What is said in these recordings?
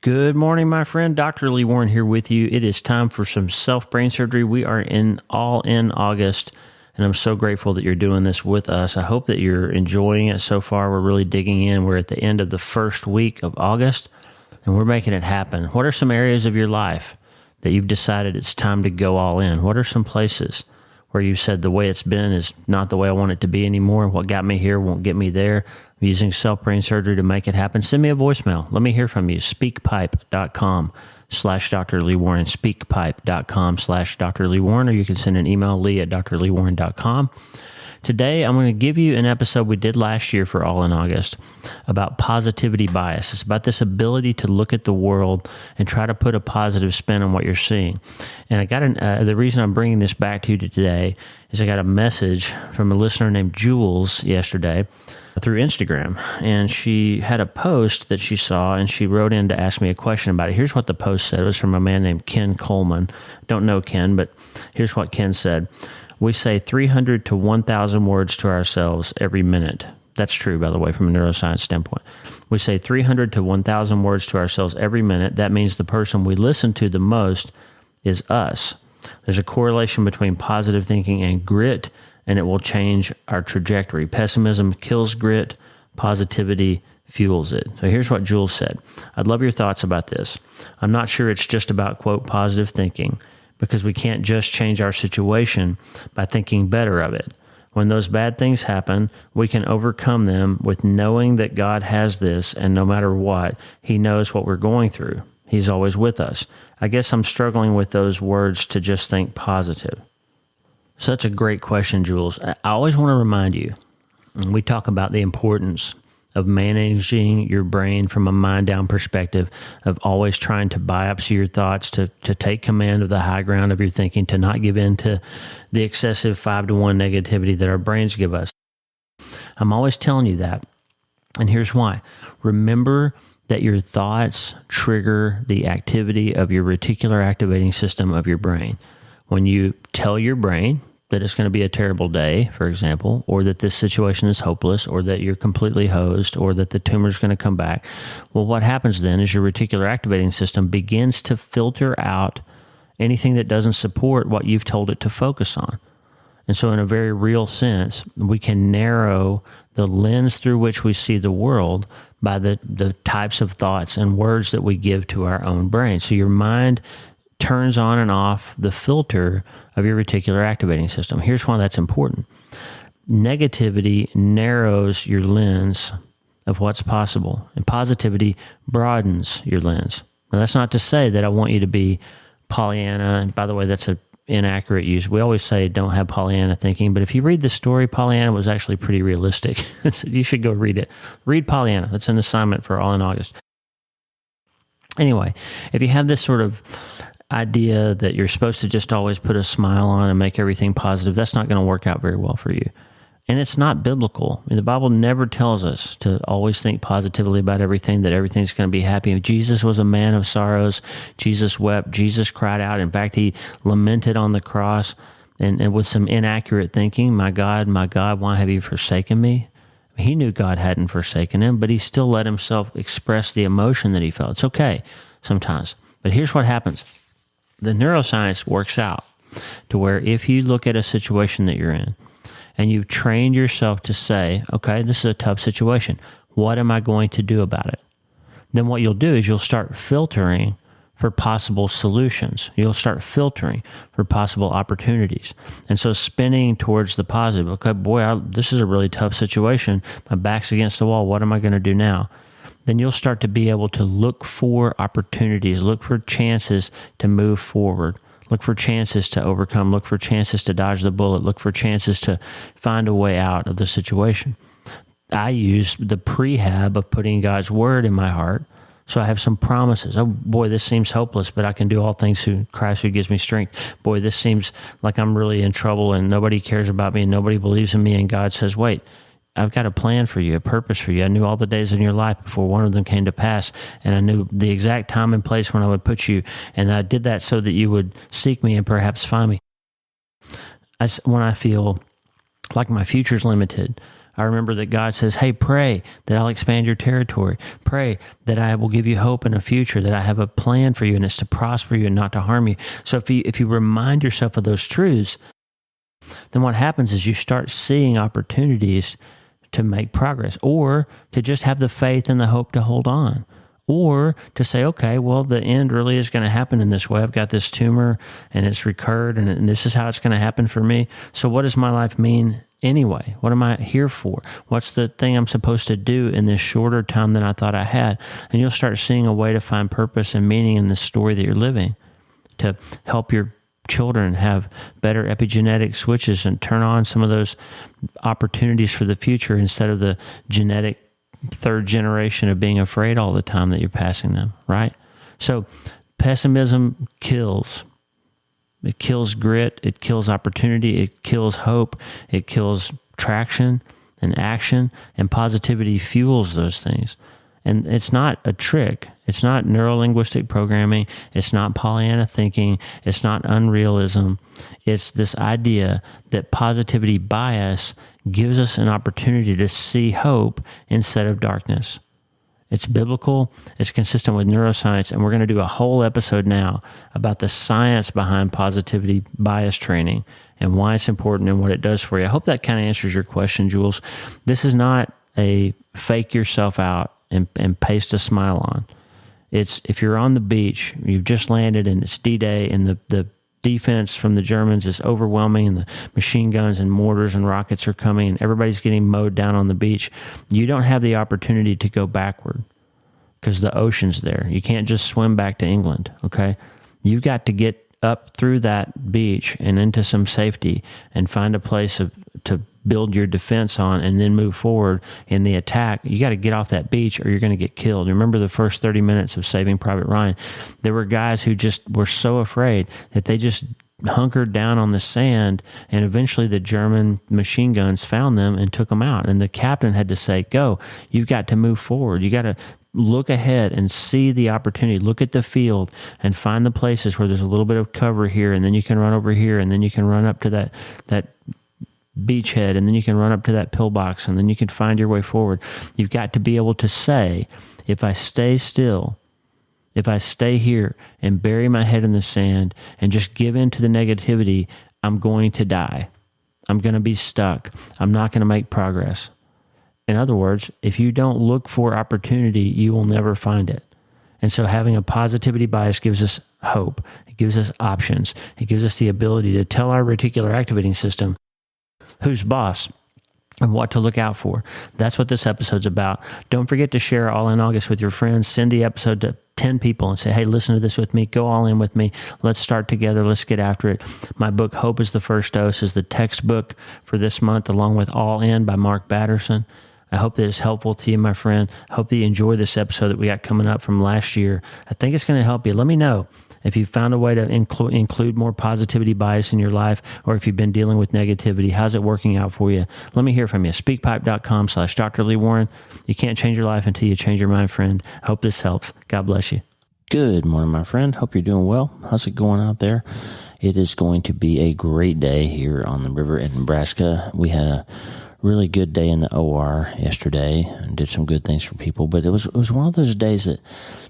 Good morning, my friend. Dr. Lee Warren here with you. It is time for some self-brain surgery. We are all in August, and I'm so grateful that you're doing this with us. I hope that you're enjoying it so far. We're really digging in. We're at the end of the first week of August, and we're making it happen. What are some areas of your life that you've decided it's time to go all in? What are some places where you said the way it's been is not the way I want it to be anymore? What got me here won't get me there. I'm using self-brain surgery to make it happen. Send me a voicemail. Let me hear from you. Speakpipe.com/Dr. Lee Warren. Speakpipe.com/Dr. Lee Warren, or you can send an email, lee@drleewarren.com. Today, I'm going to give you an episode we did last year for All in August about positivity bias. It's about this ability to look at the world and try to put a positive spin on what you're seeing. And I got the reason I'm bringing this back to you today is I got a message from a listener named Jules yesterday through Instagram, and she had a post that she saw, and she wrote in to ask me a question about it. Here's what the post said. It was from a man named Ken Coleman. Don't know Ken, but here's what Ken said. We say 300 to 1,000 words to ourselves every minute. That's true, by the way, from a neuroscience standpoint. We say 300 to 1,000 words to ourselves every minute. That means the person we listen to the most is us. There's a correlation between positive thinking and grit, and it will change our trajectory. Pessimism kills grit. Positivity fuels it. So here's what Jules said. I'd love your thoughts about this. I'm not sure it's just about, quote, positive thinking, because we can't just change our situation by thinking better of it. When those bad things happen, we can overcome them with knowing that God has this, and no matter what, He knows what we're going through. He's always with us. I guess I'm struggling with those words to just think positive. Such a great question, Jules. I always want to remind you, and we talk about the importance of managing your brain from a mind-down perspective, of always trying to biopsy your thoughts, to take command of the high ground of your thinking, to not give in to the excessive 5-to-1 negativity that our brains give us. I'm always telling you that, and here's why. Remember that your thoughts trigger the activity of your reticular activating system of your brain. When you tell your brain that it's going to be a terrible day, for example, or that this situation is hopeless, or that you're completely hosed, or that the tumor is going to come back. Well, what happens then is your reticular activating system begins to filter out anything that doesn't support what you've told it to focus on. And so in a very real sense, we can narrow the lens through which we see the world by the types of thoughts and words that we give to our own brain. So your mind turns on and off the filter of your reticular activating system. Here's why that's important. Negativity narrows your lens of what's possible, and positivity broadens your lens. Now, that's not to say that I want you to be Pollyanna, and by the way, that's an inaccurate use. We always say don't have Pollyanna thinking, but if you read the story, Pollyanna was actually pretty realistic. So you should go read it. Read Pollyanna. It's an assignment for All in August. Anyway, if you have this sort of idea that you're supposed to just always put a smile on and make everything positive, that's not going to work out very well for you. And it's not biblical. I mean, the Bible never tells us to always think positively about everything, that everything's going to be happy. Jesus was a man of sorrows. Jesus wept. Jesus cried out. In fact, He lamented on the cross, and with some inaccurate thinking, my God, why have you forsaken me? He knew God hadn't forsaken him, but He still let Himself express the emotion that He felt. It's okay sometimes. But here's what happens. The neuroscience works out to where if you look at a situation that you're in and you've trained yourself to say, okay, this is a tough situation. What am I going to do about it? Then what you'll do is you'll start filtering for possible solutions. You'll start filtering for possible opportunities. And so spinning towards the positive. Okay, boy, this is a really tough situation. My back's against the wall. What am I going to do now? Then you'll start to be able to look for opportunities, look for chances to move forward, look for chances to overcome, look for chances to dodge the bullet, look for chances to find a way out of the situation. I use the prehab of putting God's word in my heart, so I have some promises. Oh boy, this seems hopeless, but I can do all things through Christ who gives me strength. Boy, this seems like I'm really in trouble and nobody cares about me and nobody believes in me, and God says, wait, I've got a plan for you, a purpose for you. I knew all the days in your life before one of them came to pass, and I knew the exact time and place when I would put you, and I did that so that you would seek me and perhaps find me. When I feel like my future's limited, I remember that God says, hey, pray that I'll expand your territory. Pray that I will give you hope in a future, that I have a plan for you, and it's to prosper you and not to harm you. So if you remind yourself of those truths, then what happens is you start seeing opportunities to make progress, or to just have the faith and the hope to hold on. Or to say, okay, well, the end really is going to happen in this way. I've got this tumor and it's recurred, and this is how it's going to happen for me. So what does my life mean anyway? What am I here for? What's the thing I'm supposed to do in this shorter time than I thought I had? And you'll start seeing a way to find purpose and meaning in the story that you're living, to help your children have better epigenetic switches and turn on some of those opportunities for the future instead of the genetic third generation of being afraid all the time that you're passing them, right? So pessimism kills. It kills grit. It kills opportunity. It kills hope. It kills traction and action, and positivity fuels those things. And it's not a trick. It's not neurolinguistic programming. It's not Pollyanna thinking. It's not unrealism. It's this idea that positivity bias gives us an opportunity to see hope instead of darkness. It's biblical, it's consistent with neuroscience, and we're going to do a whole episode now about the science behind positivity bias training and why it's important and what it does for you. I hope that kind of answers your question, Jules. This is not a fake yourself out and paste a smile on. It's if you're on the beach, you've just landed and it's D-Day, and the defense from the Germans is overwhelming, and the machine guns and mortars and rockets are coming, and everybody's getting mowed down on the beach. You don't have the opportunity to go backward because the ocean's there. You can't just swim back to England, okay? You've got to get up through that beach and into some safety and find a place to build your defense on, and then move forward in the attack. You got to get off that beach or you're going to get killed. Remember the first 30 minutes of Saving Private Ryan? There were guys who just were so afraid that they just hunkered down on the sand, and eventually the German machine guns found them and took them out. And the captain had to say, go, you've got to move forward. You got to look ahead and see the opportunity. Look at the field and find the places where there's a little bit of cover here, and then you can run over here, and then you can run up to that beachhead, and then you can run up to that pillbox, and then you can find your way forward. You've got to be able to say, if I stay still, if I stay here and bury my head in the sand and just give in to the negativity, I'm going to die. I'm going to be stuck. I'm not going to make progress. In other words, if you don't look for opportunity, you will never find it. And so having a positivity bias gives us hope. It gives us options. It gives us the ability to tell our reticular activating system who's boss and what to look out for. That's what this episode's about. Don't forget to share All In August with your friends. Send the episode to 10 people and say, hey, listen to this with me. Go all in with me. Let's start together. Let's get after it. My book, Hope is the First Dose, is the textbook for this month, along with All In by Mark Batterson. I hope that it's helpful to you, my friend. I hope that you enjoy this episode that we got coming up from last year. I think it's going to help you. Let me know if you found a way to include more positivity bias in your life, or if you've been dealing with negativity. How's it working out for you? Let me hear from you. Speakpipe.com/Dr. Lee Warren. You can't change your life until you change your mind, friend. I hope this helps. God bless you. Good morning, my friend. Hope you're doing well. How's it going out there? It is going to be a great day here on the river in Nebraska. We had a really good day in the OR yesterday and did some good things for people, but it was one of those days that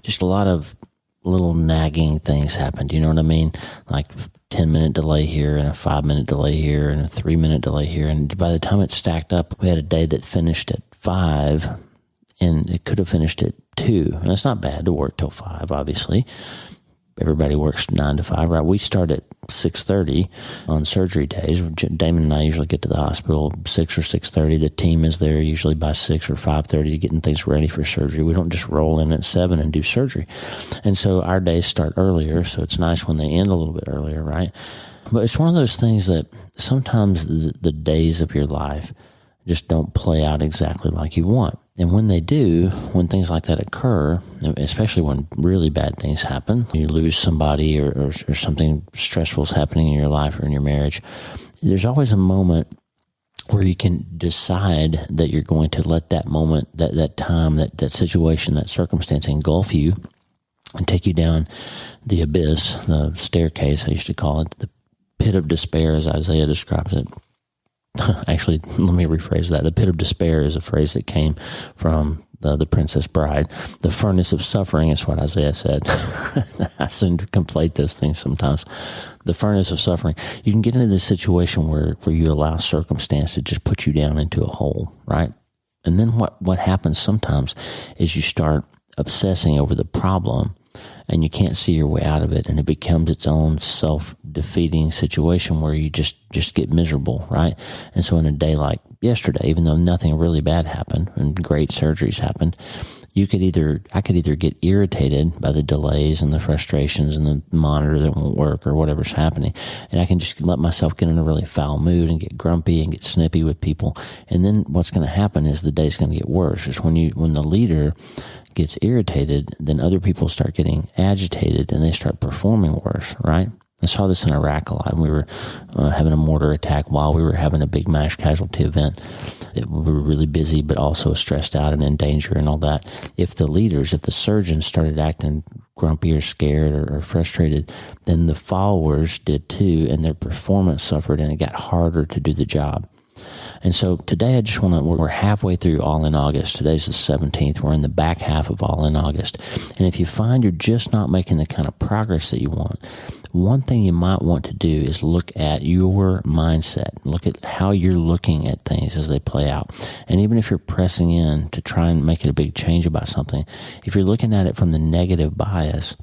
just a lot of little nagging things happened. You know what I mean? Like 10-minute delay here and a 5-minute delay here and a 3-minute delay here. And by the time it stacked up, we had a day that finished at 5 and it could have finished at 2. And it's not bad to work till 5, obviously. Everybody works 9 to 5, right? We start at 6:30 on surgery days. Damon and I usually get to the hospital 6 or 6:30. The team is there usually by 6 or 5:30 to getting things ready for surgery. We don't just roll in at 7 and do surgery. And so our days start earlier, so it's nice when they end a little bit earlier, right? But it's one of those things that sometimes the days of your life just don't play out exactly like you want. And when they do, when things like that occur, especially when really bad things happen, you lose somebody or something stressful is happening in your life or in your marriage, there's always a moment where you can decide that you're going to let that moment, that time, that situation, that circumstance engulf you and take you down the abyss, the staircase, I used to call it, the pit of despair as Isaiah describes it. Actually, let me rephrase that. The pit of despair is a phrase that came from the Princess Bride. The furnace of suffering is what Isaiah said. I seem to conflate those things sometimes. The furnace of suffering. You can get into this situation where you allow circumstance to just put you down into a hole, right? And then what happens sometimes is you start obsessing over the problem and you can't see your way out of it, and it becomes its own self-defeating situation where you just get miserable, right? And so in a day like yesterday, even though nothing really bad happened and great surgeries happened, I could either get irritated by the delays and the frustrations and the monitor that won't work or whatever's happening, and I can just let myself get in a really foul mood and get grumpy and get snippy with people. And then what's going to happen is the day's going to get worse. Just when the leader gets irritated, then other people start getting agitated and they start performing worse, right? I saw this in Iraq a lot. We were having a mortar attack while we were having a big mass casualty event. We were really busy, but also stressed out and in danger and all that. If the surgeons started acting grumpy or scared or frustrated, then the followers did too, and their performance suffered, and it got harder to do the job. And so today we're halfway through All in August. Today's the 17th. We're in the back half of All in August. And if you find you're just not making the kind of progress that you want, one thing you might want to do is look at your mindset. Look at how you're looking at things as they play out. And even if you're pressing in to try and make it a big change about something, if you're looking at it from the negative bias,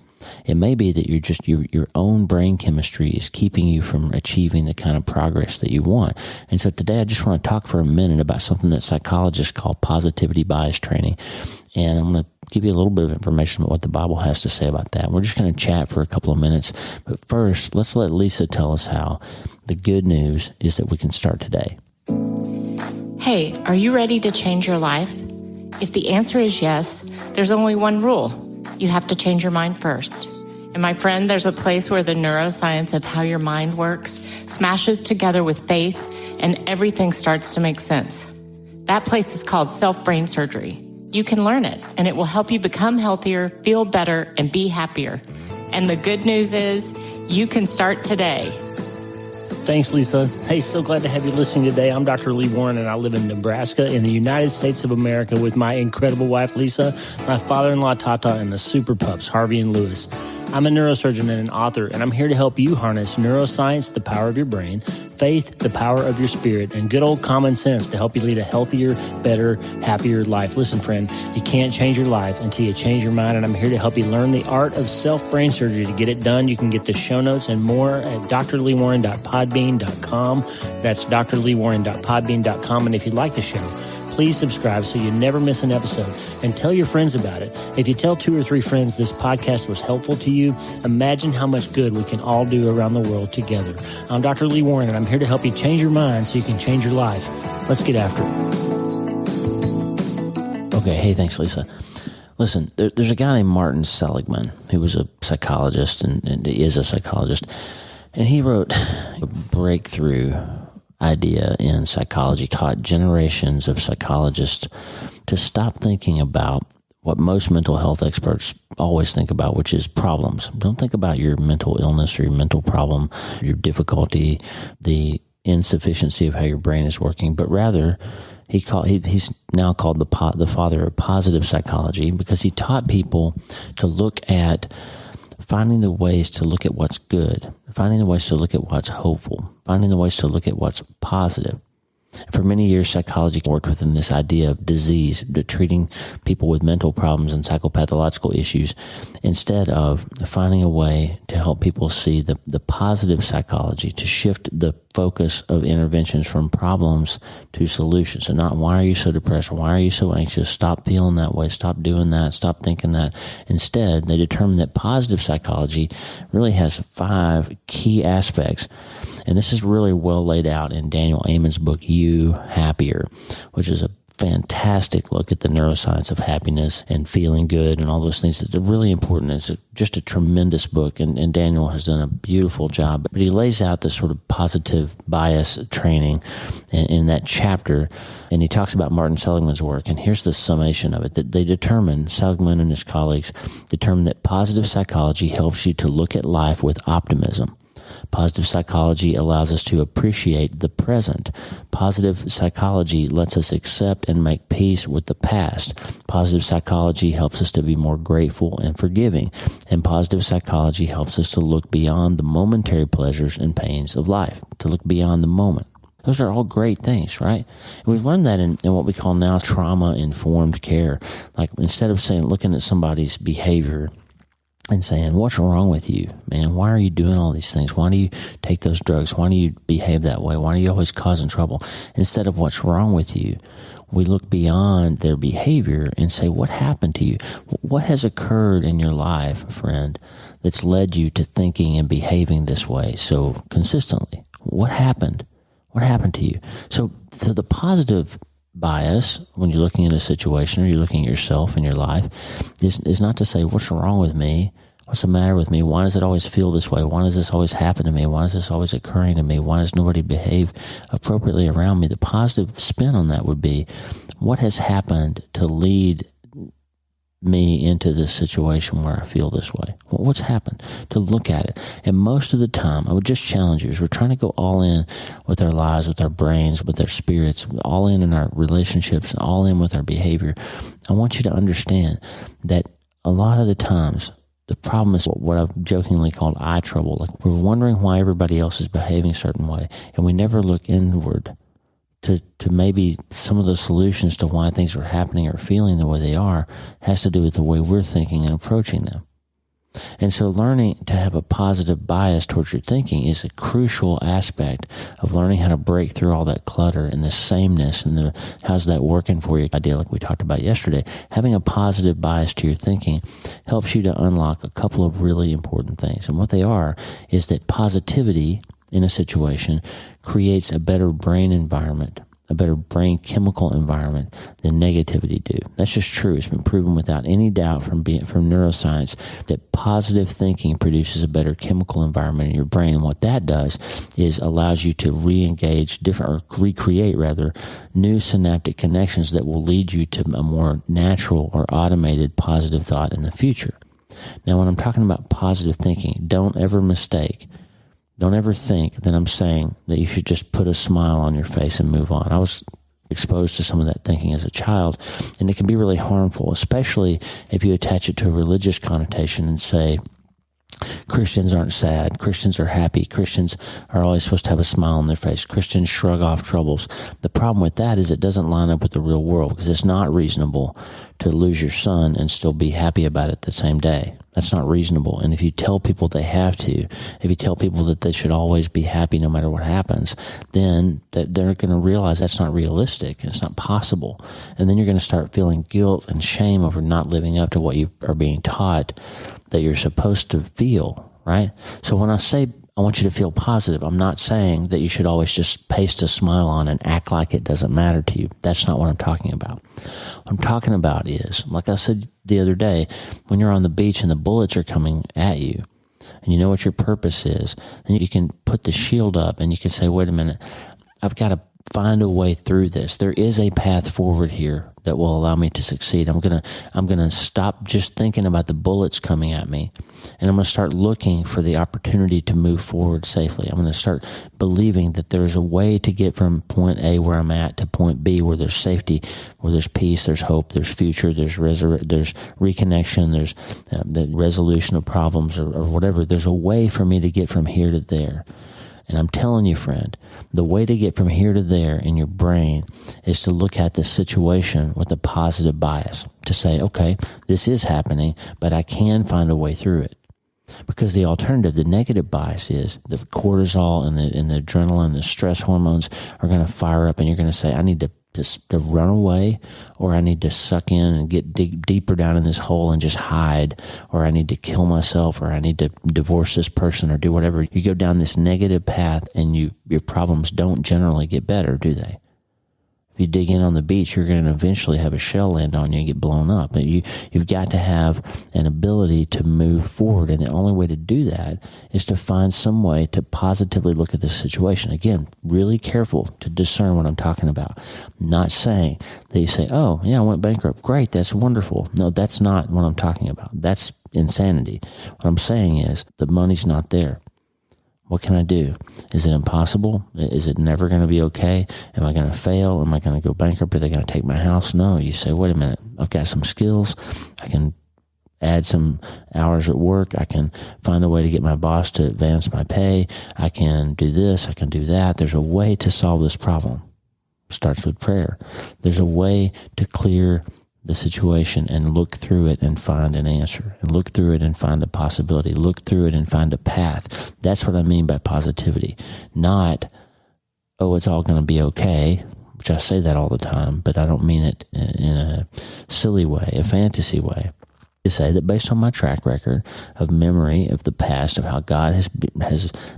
it may be that your own brain chemistry is keeping you from achieving the kind of progress that you want. And so today I just want to talk for a minute about something that psychologists call positivity bias training. And I'm going to give you a little bit of information about what the Bible has to say about that. We're just going to chat for a couple of minutes. But first, let's let Lisa tell us how the good news is that we can start today. Hey, are you ready to change your life? If the answer is yes, there's only one rule. You have to change your mind first. And my friend, there's a place where the neuroscience of how your mind works smashes together with faith and everything starts to make sense. That place is called self-brain surgery. You can learn it, and it will help you become healthier, feel better, and be happier. And the good news is you can start today. Thanks, Lisa. Hey, so glad to have you listening today. I'm Dr. Lee Warren, and I live in Nebraska in the United States of America with my incredible wife, Lisa, my father-in-law, Tata, and the super pups, Harvey and Lewis. I'm a neurosurgeon and an author, and I'm here to help you harness neuroscience, the power of your brain, faith, the power of your spirit, and good old common sense to help you lead a healthier, better, happier life. Listen, friend, you can't change your life until you change your mind, and I'm here to help you learn the art of self-brain surgery. To get it done, you can get the show notes and more at drleewarren.podbean.com. That's drleewarren.podbean.com. And if you like the show, please subscribe so you never miss an episode, and tell your friends about it. If you tell 2 or 3 friends this podcast was helpful to you, imagine how much good we can all do around the world together. I'm Dr. Lee Warren, and I'm here to help you change your mind so you can change your life. Let's get after it. Okay, hey, thanks, Lisa. Listen, there's a guy named Martin Seligman who was a psychologist and is a psychologist, and he wrote a breakthrough idea in psychology, taught generations of psychologists to stop thinking about what most mental health experts always think about, which is problems. Don't think about your mental illness or your mental problem, your difficulty, the insufficiency of how your brain is working, but rather he's now called the father of positive psychology, because he taught people to look at finding the ways to look at what's good, finding the ways to look at what's hopeful, finding the ways to look at what's positive. For many years, psychology worked within this idea of disease, treating people with mental problems and psychopathological issues, instead of finding a way to help people see the positive psychology, to shift the focus of interventions from problems to solutions. So not, why are you so depressed? Why are you so anxious? Stop feeling that way. Stop doing that. Stop thinking that. Instead, they determined that positive psychology really has 5 key aspects. And this is really well laid out in Daniel Amen's book, You Happier, which is a fantastic look at the neuroscience of happiness and feeling good and all those things. It's really important. It's just a tremendous book, and Daniel has done a beautiful job. But he lays out this sort of positive bias training in that chapter, and he talks about Martin Seligman's work. And here's the summation of it, that Seligman and his colleagues determined that positive psychology helps you to look at life with optimism. Positive psychology allows us to appreciate the present. Positive psychology lets us accept and make peace with the past. Positive psychology helps us to be more grateful and forgiving. And positive psychology helps us to look beyond the momentary pleasures and pains of life, to look beyond the moment. Those are all great things, right? And we've learned that in what we call now trauma-informed care. Like, instead of looking at somebody's behavior and saying, what's wrong with you, man? Why are you doing all these things? Why do you take those drugs? Why do you behave that way? Why are you always causing trouble? Instead of what's wrong with you, we look beyond their behavior and say, what happened to you? What has occurred in your life, friend, that's led you to thinking and behaving this way so consistently? What happened? What happened to you? So the positive bias, when you're looking at a situation or you're looking at yourself and your life, is not to say, what's wrong with me? What's the matter with me? Why does it always feel this way? Why does this always happen to me? Why is this always occurring to me? Why does nobody behave appropriately around me? The positive spin on that would be, what has happened to lead me into this situation where I feel this way? What's happened? To look at it. And most of the time, I would just challenge you, as we're trying to go all in with our lives, with our brains, with our spirits, all in our relationships, all in with our behavior. I want you to understand that a lot of the times, the problem is what I've jokingly called eye trouble. Like, we're wondering why everybody else is behaving a certain way, and we never look inward to maybe some of the solutions to why things are happening or feeling the way they are has to do with the way we're thinking and approaching them. And so learning to have a positive bias towards your thinking is a crucial aspect of learning how to break through all that clutter and the sameness and how's that working for you idea like we talked about yesterday. Having a positive bias to your thinking helps you to unlock a couple of really important things. And what they are is that positivity in a situation creates a better brain environment, a better brain chemical environment than negativity do. That's just true. It's been proven without any doubt from neuroscience that positive thinking produces a better chemical environment in your brain. And what that does is allows you to recreate new synaptic connections that will lead you to a more natural or automated positive thought in the future. Now, when I'm talking about positive thinking, don't ever think that I'm saying that you should just put a smile on your face and move on. I was exposed to some of that thinking as a child, and it can be really harmful, especially if you attach it to a religious connotation and say, Christians aren't sad, Christians are happy, Christians are always supposed to have a smile on their face, Christians shrug off troubles. The problem with that is it doesn't line up with the real world, because it's not reasonable to lose your son and still be happy about it the same day. That's not reasonable. And if you tell people they have to, if you tell people that they should always be happy no matter what happens, then they're going to realize that's not realistic. It's not possible. And then you're going to start feeling guilt and shame over not living up to what you are being taught that you're supposed to feel, right? So when I say I want you to feel positive, I'm not saying that you should always just paste a smile on and act like it doesn't matter to you. That's not what I'm talking about. What I'm talking about is, like I said the other day, when you're on the beach and the bullets are coming at you, and you know what your purpose is, then you can put the shield up and you can say, wait a minute, I've got to find a way through this. There is a path forward here that will allow me to succeed. I'm gonna stop just thinking about the bullets coming at me, and I'm gonna start looking for the opportunity to move forward safely. I'm gonna start believing that there's a way to get from point A where I'm at to point B where there's safety, where there's peace, there's hope, there's future, there's reconnection, there's the resolution of problems or whatever. There's a way for me to get from here to there. And I'm telling you, friend, the way to get from here to there in your brain is to look at the situation with a positive bias, to say, okay, this is happening, but I can find a way through it. Because the alternative, the negative bias, is the cortisol and the adrenaline, the stress hormones are going to fire up, and you're going to say, I need to run away, or I need to suck in and get deeper down in this hole and just hide, or I need to kill myself, or I need to divorce this person, or do whatever. You go down this negative path, and your problems don't generally get better, do they? If you dig in on the beach, you're going to eventually have a shell land on you and get blown up. But you've got to have an ability to move forward, and the only way to do that is to find some way to positively look at the situation. Again, really careful to discern what I'm talking about. I'm not saying that you say, oh, yeah, I went bankrupt. Great, that's wonderful. No, that's not what I'm talking about. That's insanity. What I'm saying is the money's not there. What can I do? Is it impossible? Is it never going to be okay? Am I going to fail? Am I going to go bankrupt? Are they going to take my house? No. You say, wait a minute, I've got some skills. I can add some hours at work. I can find a way to get my boss to advance my pay. I can do this. I can do that. There's a way to solve this problem. Starts with prayer. There's a way to clear the situation and look through it and find an answer, and look through it and find a possibility, look through it and find a path. That's what I mean by positivity. Not, oh, it's all going to be okay, which I say that all the time, but I don't mean it in a silly way, a fantasy way. To say that based on my track record of memory of the past, of how God has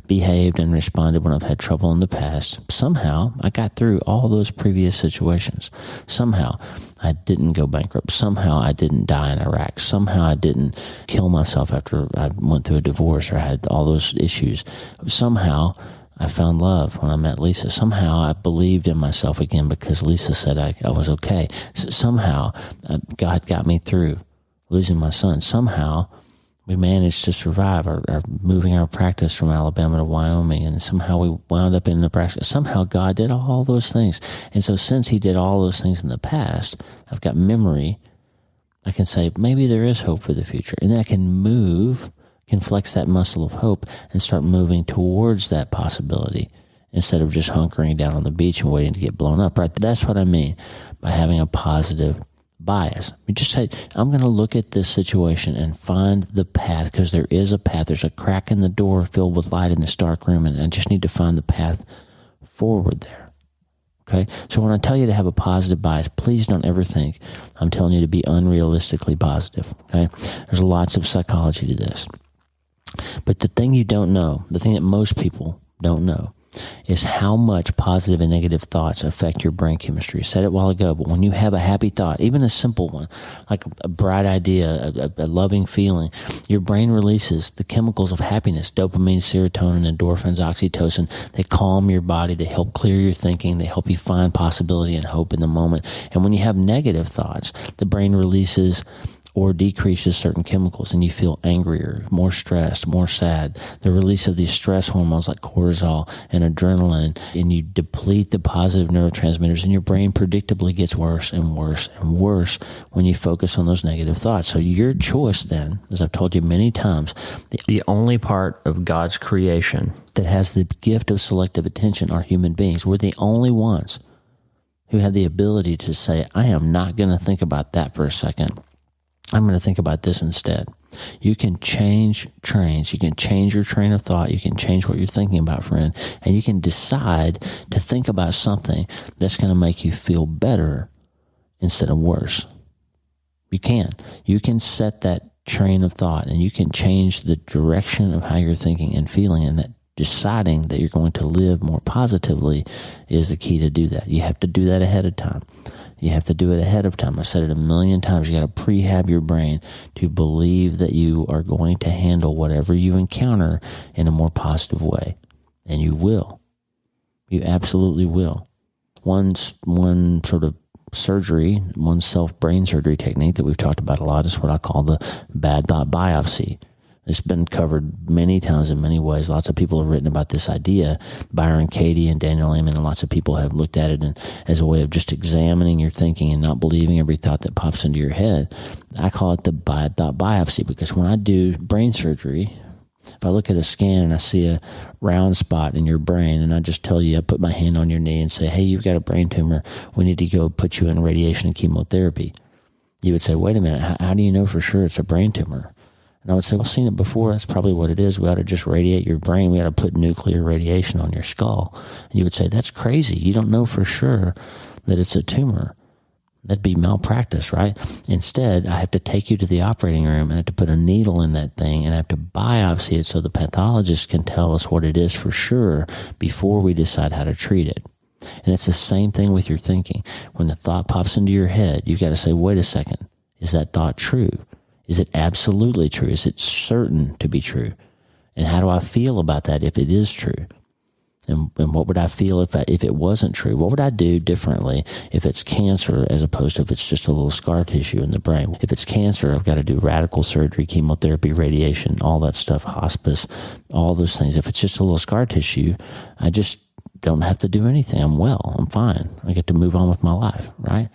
behaved and responded when I've had trouble in the past, somehow I got through all those previous situations. Somehow I didn't go bankrupt. Somehow I didn't die in Iraq. Somehow I didn't kill myself after I went through a divorce or had all those issues. Somehow I found love when I met Lisa. Somehow I believed in myself again because Lisa said I was okay. Somehow God got me through losing my son. Somehow we managed to survive our moving our practice from Alabama to Wyoming, and somehow we wound up in Nebraska. Somehow God did all those things. And so since he did all those things in the past, I've got memory. I can say, maybe there is hope for the future. And then I can flex that muscle of hope and start moving towards that possibility instead of just hunkering down on the beach and waiting to get blown up. Right? That's what I mean by having a positive bias. You just say, I'm going to look at this situation and find the path, because there is a path. There's a crack in the door filled with light in this dark room, and I just need to find the path forward there. Okay? So when I tell you to have a positive bias, please don't ever think I'm telling you to be unrealistically positive. Okay? There's lots of psychology to this. But the thing you don't know, the thing that most people don't know, is how much positive and negative thoughts affect your brain chemistry. I said it a while ago, but when you have a happy thought, even a simple one, like a bright idea, a loving feeling, your brain releases the chemicals of happiness, dopamine, serotonin, endorphins, oxytocin. They calm your body. They help clear your thinking. They help you find possibility and hope in the moment. And when you have negative thoughts, the brain releases or decreases certain chemicals, and you feel angrier, more stressed, more sad. The release of these stress hormones like cortisol and adrenaline, and you deplete the positive neurotransmitters, and your brain predictably gets worse and worse and worse when you focus on those negative thoughts. So your choice then, as I've told you many times, the only part of God's creation that has the gift of selective attention are human beings. We're the only ones who have the ability to say, I am not going to think about that for a second. I'm going to think about this instead. You can change trains. You can change your train of thought. You can change what you're thinking about, friend. And you can decide to think about something that's going to make you feel better instead of worse. You can. You can set that train of thought, and you can change the direction of how you're thinking and feeling, and that deciding that you're going to live more positively is the key to do that. You have to do that ahead of time. You have to do it ahead of time. I've said it a million times. You got to prehab your brain to believe that you are going to handle whatever you encounter in a more positive way. And you will. You absolutely will. One sort of surgery, one self-brain surgery technique that we've talked about a lot is what I call the bad thought biopsy. It's been covered many times in many ways. Lots of people have written about this idea. Byron Katie and Daniel Amen, and lots of people have looked at it as a way of just examining your thinking and not believing every thought that pops into your head. I call it the bad thought biopsy, because when I do brain surgery, if I look at a scan and I see a round spot in your brain, and I just tell you, I put my hand on your knee and say, hey, you've got a brain tumor. We need to go put you in radiation and chemotherapy. You would say, wait a minute, how do you know for sure it's a brain tumor? And I would say, well, I've seen it before. That's probably what it is. We ought to just radiate your brain. We ought to put nuclear radiation on your skull. And you would say, that's crazy. You don't know for sure that it's a tumor. That'd be malpractice, right? Instead, I have to take you to the operating room and I have to put a needle in that thing and I have to biopsy it so the pathologist can tell us what it is for sure before we decide how to treat it. And it's the same thing with your thinking. When the thought pops into your head, you've got to say, wait a second, is that thought true? Is it absolutely true? Is it certain to be true? And how do I feel about that if it is true? And what would I feel if it wasn't true? What would I do differently if it's cancer as opposed to if it's just a little scar tissue in the brain? If it's cancer, I've got to do radical surgery, chemotherapy, radiation, all that stuff, hospice, all those things. If it's just a little scar tissue, I just don't have to do anything. I'm well. I'm fine. I get to move on with my life, right?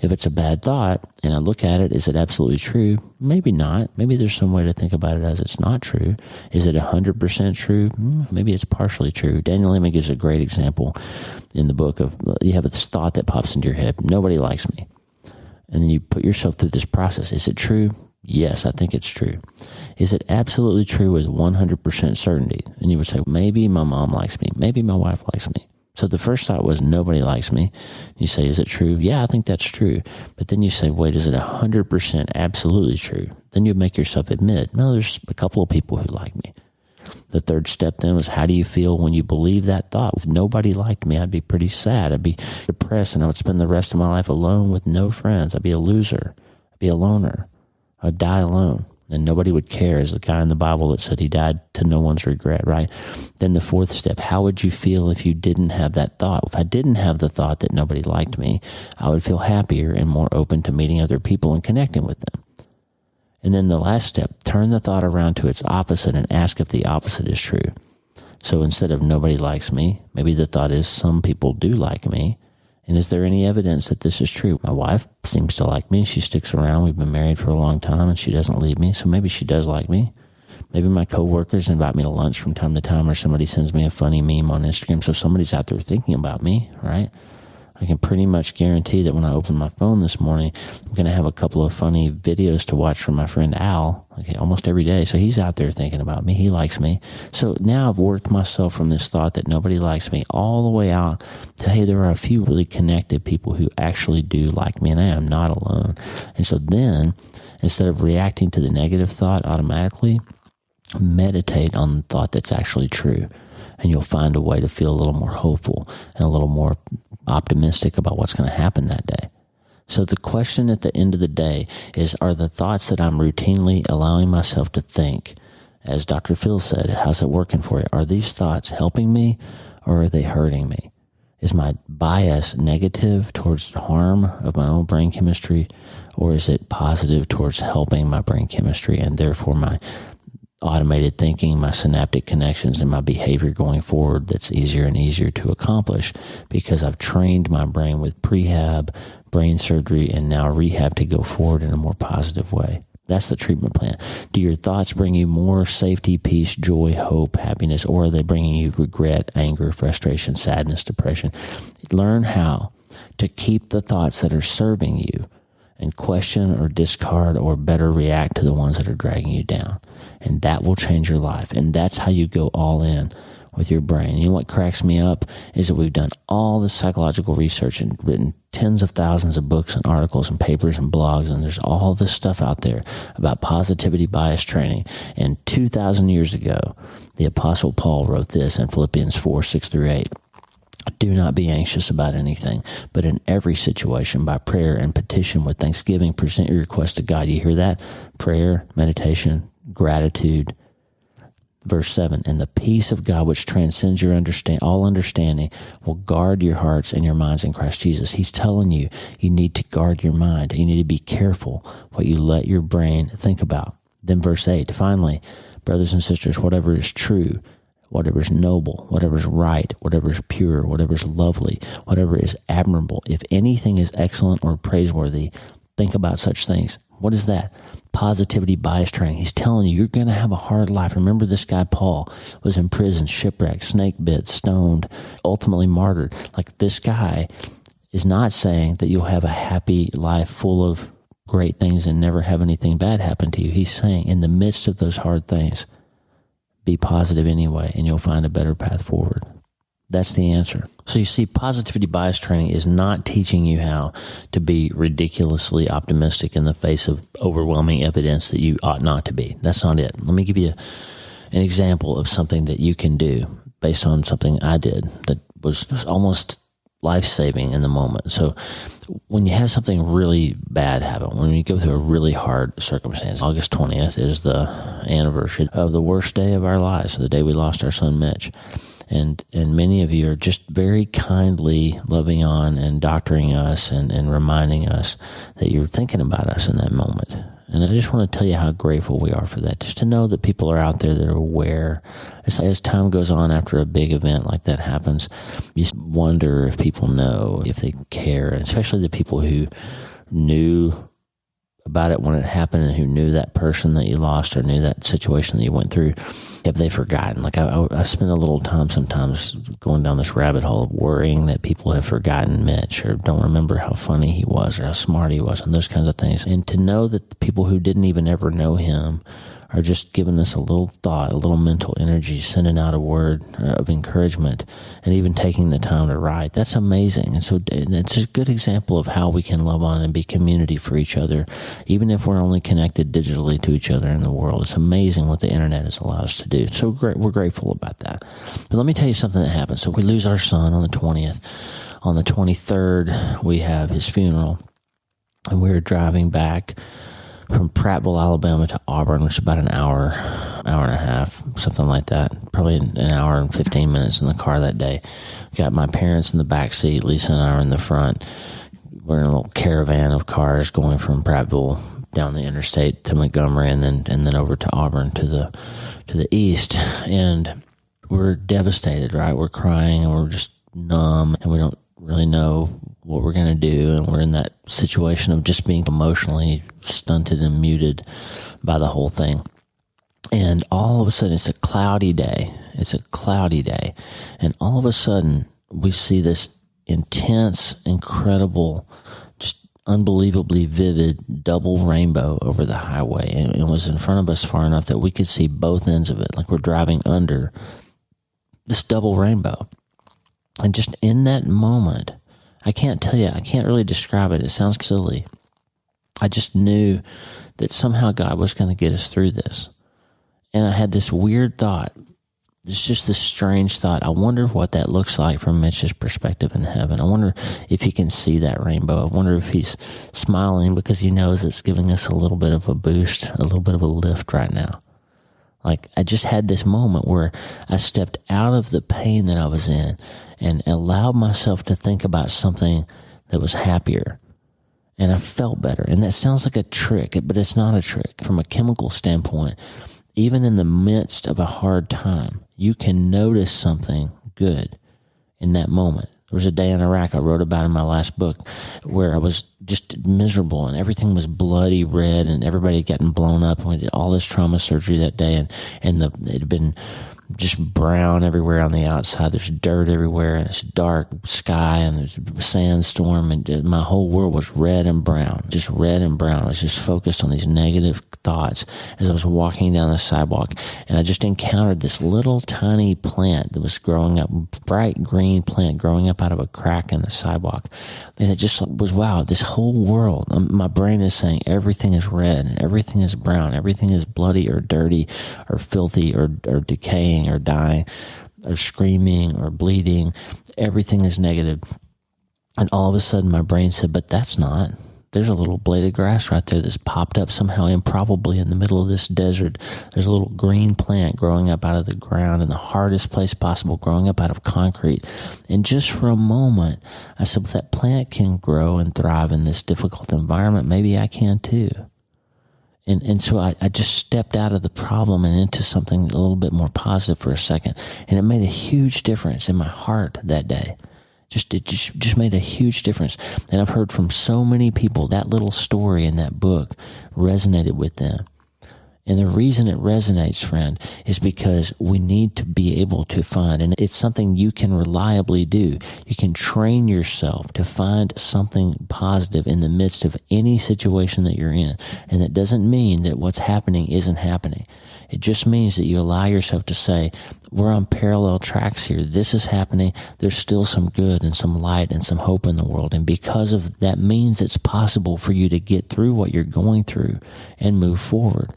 If it's a bad thought and I look at it, is it absolutely true? Maybe not. Maybe there's some way to think about it as it's not true. Is it 100% true? Maybe it's partially true. Daniel Lehman gives a great example in the book of, you have this thought that pops into your head, nobody likes me. And then you put yourself through this process. Is it true? Yes, I think it's true. Is it absolutely true with 100% certainty? And you would say, maybe my mom likes me. Maybe my wife likes me. So the first thought was, nobody likes me. You say, is it true? Yeah, I think that's true. But then you say, wait, is it 100% absolutely true? Then you make yourself admit, no, there's a couple of people who like me. The third step then was, how do you feel when you believe that thought? If nobody liked me, I'd be pretty sad. I'd be depressed, and I would spend the rest of my life alone with no friends. I'd be a loser. I'd be a loner. I'd die alone. And nobody would care, as the guy in the Bible that said he died to no one's regret, right? Then the fourth step, how would you feel if you didn't have that thought? If I didn't have the thought that nobody liked me, I would feel happier and more open to meeting other people and connecting with them. And then the last step, turn the thought around to its opposite and ask if the opposite is true. So instead of nobody likes me, maybe the thought is some people do like me. And is there any evidence that this is true? My wife seems to like me. She sticks around. We've been married for a long time, and she doesn't leave me. So maybe she does like me. Maybe my coworkers invite me to lunch from time to time, or somebody sends me a funny meme on Instagram. So somebody's out there thinking about me, right? I can pretty much guarantee that when I open my phone this morning, I'm going to have a couple of funny videos to watch from my friend Al, almost every day. So he's out there thinking about me. He likes me. So now I've worked myself from this thought that nobody likes me all the way out to, hey, there are a few really connected people who actually do like me, and I am not alone. And so then, instead of reacting to the negative thought automatically, meditate on the thought that's actually true. And you'll find a way to feel a little more hopeful and a little more optimistic about what's going to happen that day. So the question at the end of the day is, are the thoughts that I'm routinely allowing myself to think, as Dr. Phil said, how's it working for you? Are these thoughts helping me, or are they hurting me? Is my bias negative towards harm of my own brain chemistry, or is it positive towards helping my brain chemistry and therefore my automated thinking, my synaptic connections, and my behavior going forward that's easier and easier to accomplish because I've trained my brain with prehab, brain surgery, and now rehab to go forward in a more positive way? That's the treatment plan. Do your thoughts bring you more safety, peace, joy, hope, happiness, or are they bringing you regret, anger, frustration, sadness, depression? Learn how to keep the thoughts that are serving you and question or discard or better react to the ones that are dragging you down. And that will change your life. And that's how you go all in with your brain. You know what cracks me up is that we've done all this psychological research and written tens of thousands of books and articles and papers and blogs, and there's all this stuff out there about positivity bias training. And 2,000 years ago, the Apostle Paul wrote this in Philippians 4:6-8. Do not be anxious about anything, but in every situation, by prayer and petition with thanksgiving, present your request to God. You hear that? Prayer, meditation, gratitude. Verse 7, and the peace of God, which transcends your all understanding, will guard your hearts and your minds in Christ Jesus. He's telling you, you need to guard your mind. You need to be careful what you let your brain think about. Then verse 8, finally, brothers and sisters, whatever is true, whatever is noble, whatever is right, whatever is pure, whatever is lovely, whatever is admirable, if anything is excellent or praiseworthy, think about such things. What is that? Positivity bias training. He's telling you, you're going to have a hard life. Remember, this guy Paul was in prison, shipwrecked, snake bit, stoned, ultimately martyred. Like, this guy is not saying that you'll have a happy life full of great things and never have anything bad happen to you. He's saying, in the midst of those hard things, be positive anyway, and you'll find a better path forward. That's the answer. So you see, positivity bias training is not teaching you how to be ridiculously optimistic in the face of overwhelming evidence that you ought not to be. That's not it. Let me give you an example of something that you can do based on something I did that was almost life-saving in the moment. So when you have something really bad happen, when you go through a really hard circumstance, August 20th is the anniversary of the worst day of our lives, the day we lost our son Mitch. And many of you are just very kindly loving on and doctoring us and reminding us that you're thinking about us in that moment. And I just want to tell you how grateful we are for that. Just to know that people are out there that are aware. As time goes on after a big event like that happens, you wonder if people know, if they care, and especially the people who knew about it when it happened and who knew that person that you lost or knew that situation that you went through. Have they forgotten? Like I spend a little time sometimes going down this rabbit hole of worrying that people have forgotten Mitch or don't remember how funny he was or how smart he was and those kinds of things. And to know that the people who didn't even ever know him are just giving us a little thought, a little mental energy, sending out a word of encouragement, and even taking the time to write. That's amazing. And so it's a good example of how we can love on and be community for each other, even if we're only connected digitally to each other in the world. It's amazing what the internet has allowed us to do. So we're grateful about that. But let me tell you something that happened. So we lose our son on the 20th. On the 23rd, we have his funeral, and we were driving back from Prattville, Alabama to Auburn, which is about an hour and a half, something like that. Probably an hour and 15 minutes in the car that day. Got my parents in the back seat. Lisa and I are in the front. We're in a little caravan of cars going from Prattville down the interstate to Montgomery and then over to Auburn to the east. And we're devastated, right? We're crying and we're just numb and we don't really know what we're going to do, and we're in that situation of just being emotionally stunted and muted by the whole thing. And all of a sudden, it's a cloudy day, and all of a sudden, we see this intense, incredible, just unbelievably vivid double rainbow over the highway, and it was in front of us far enough that we could see both ends of it, like we're driving under this double rainbow. And just in that moment, I can't really describe it. It sounds silly. I just knew that somehow God was going to get us through this. And I had this weird thought. It's just this strange thought. I wonder what that looks like from Mitch's perspective in heaven. I wonder if he can see that rainbow. I wonder if he's smiling because he knows it's giving us a little bit of a boost, a little bit of a lift right now. Like, I just had this moment where I stepped out of the pain that I was in and allowed myself to think about something that was happier. And I felt better. And that sounds like a trick, but it's not a trick. From a chemical standpoint, even in the midst of a hard time, you can notice something good in that moment. There was a day in Iraq I wrote about in my last book where I was just miserable and everything was bloody red and everybody had gotten blown up, and we did all this trauma surgery that day, and it had been just brown everywhere on the outside. There's dirt everywhere, and it's dark sky, and there's a sandstorm, and my whole world was red and brown, just red and brown. I was just focused on these negative thoughts as I was walking down the sidewalk, and I just encountered this little tiny plant that was growing up, bright green plant growing up out of a crack in the sidewalk. And it just was, wow, this whole world, my brain is saying everything is red and everything is brown, everything is bloody or dirty or filthy or decaying or dying or screaming or bleeding. Everything is negative. And all of a sudden my brain said, but that's not. There's a little blade of grass right there that's popped up somehow improbably in the middle of this desert. There's a little green plant growing up out of the ground in the hardest place possible, growing up out of concrete. And just for a moment, I said, if that plant can grow and thrive in this difficult environment, maybe I can too. And so I just stepped out of the problem and into something a little bit more positive for a second. And it made a huge difference in my heart that day. It just made a huge difference. And I've heard from so many people that little story in that book resonated with them. And the reason it resonates, friend, is because we need to be able to find, and it's something you can reliably do. You can train yourself to find something positive in the midst of any situation that you're in. And that doesn't mean that what's happening isn't happening. It just means that you allow yourself to say, we're on parallel tracks here. This is happening. There's still some good and some light and some hope in the world. And because of that means it's possible for you to get through what you're going through and move forward.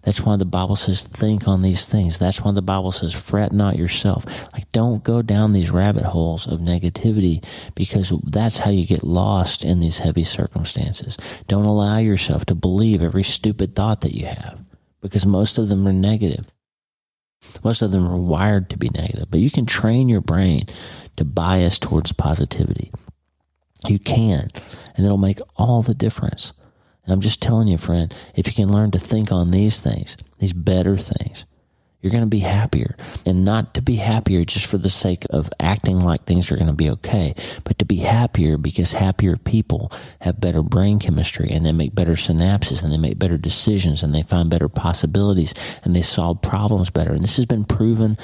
That's why the Bible says, think on these things. That's why the Bible says, fret not yourself. Like, don't go down these rabbit holes of negativity, because that's how you get lost in these heavy circumstances. Don't allow yourself to believe every stupid thought that you have, because most of them are negative. Most of them are wired to be negative, but you can train your brain to bias towards positivity. You can, and it'll make all the difference. And I'm just telling you, friend, if you can learn to think on these things, these better things, you're going to be happier. And not to be happier just for the sake of acting like things are going to be okay, but to be happier because happier people have better brain chemistry, and they make better synapses, and they make better decisions, and they find better possibilities, and they solve problems better. And this has been proven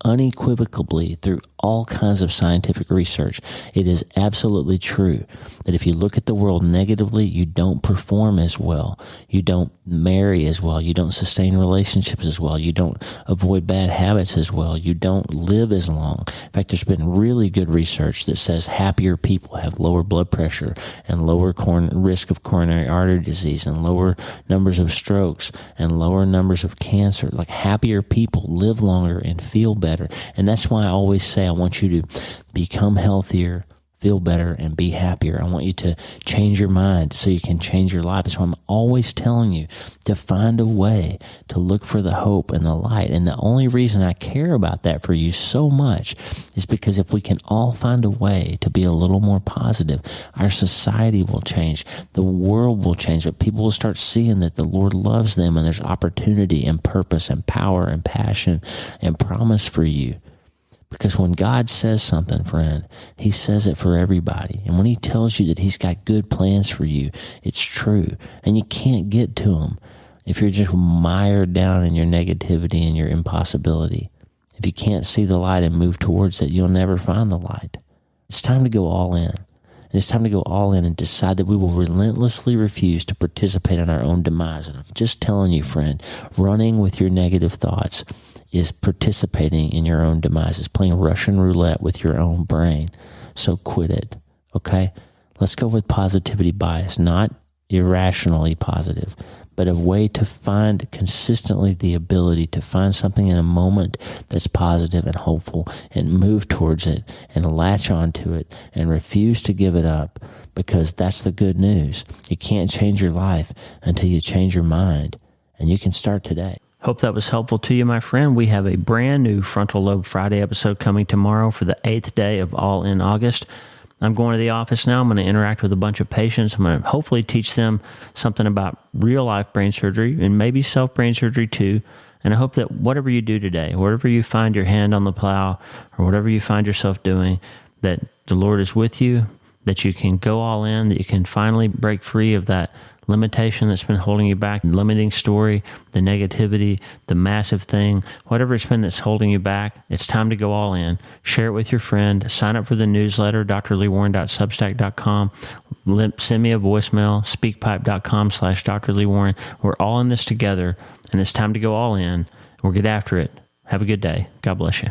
unequivocally through all kinds of scientific research. It is absolutely true that if you look at the world negatively, you don't perform as well. You don't marry as well. You don't sustain relationships as well. You don't avoid bad habits as well. You don't live as long. In fact, there's been really good research that says happier people have lower blood pressure and lower risk of coronary artery disease and lower numbers of strokes and lower numbers of cancer. Like, happier people live longer and feel better. And that's why I always say I want you to become healthier, feel better, and be happier. I want you to change your mind so you can change your life. That's why I'm always telling you to find a way to look for the hope and the light. And the only reason I care about that for you so much is because if we can all find a way to be a little more positive, our society will change, the world will change, but people will start seeing that the Lord loves them, and there's opportunity and purpose and power and passion and promise for you. Because when God says something, friend, he says it for everybody. And when he tells you that he's got good plans for you, it's true. And you can't get to him if you're just mired down in your negativity and your impossibility. If you can't see the light and move towards it, you'll never find the light. It's time to go all in. And it's time to go all in and decide that we will relentlessly refuse to participate in our own demise. And I'm just telling you, friend, running with your negative thoughts is participating in your own demise. It's playing Russian roulette with your own brain. So quit it, okay? Let's go with positivity bias, not irrationally positive, but a way to find consistently the ability to find something in a moment that's positive and hopeful and move towards it and latch onto it and refuse to give it up, because that's the good news. You can't change your life until you change your mind, and you can start today. Hope that was helpful to you, my friend. We have a brand new Frontal Lobe Friday episode coming tomorrow for the 8th day of All in August. I'm going to the office now. I'm going to interact with a bunch of patients. I'm going to hopefully teach them something about real-life brain surgery and maybe self-brain surgery too. And I hope that whatever you do today, wherever you find your hand on the plow or whatever you find yourself doing, that the Lord is with you, that you can go all in, that you can finally break free of that limitation that's been holding you back, limiting story, the negativity, the massive thing, whatever it's been that's holding you back. It's time to go all in. Share it with your friend. Sign up for the newsletter, drleewarren.substack.com. Send me a voicemail, speakpipe.com/Dr. Lee Warren. We're all in this together, and it's time to go all in. We'll get after it. Have a good day. God bless you.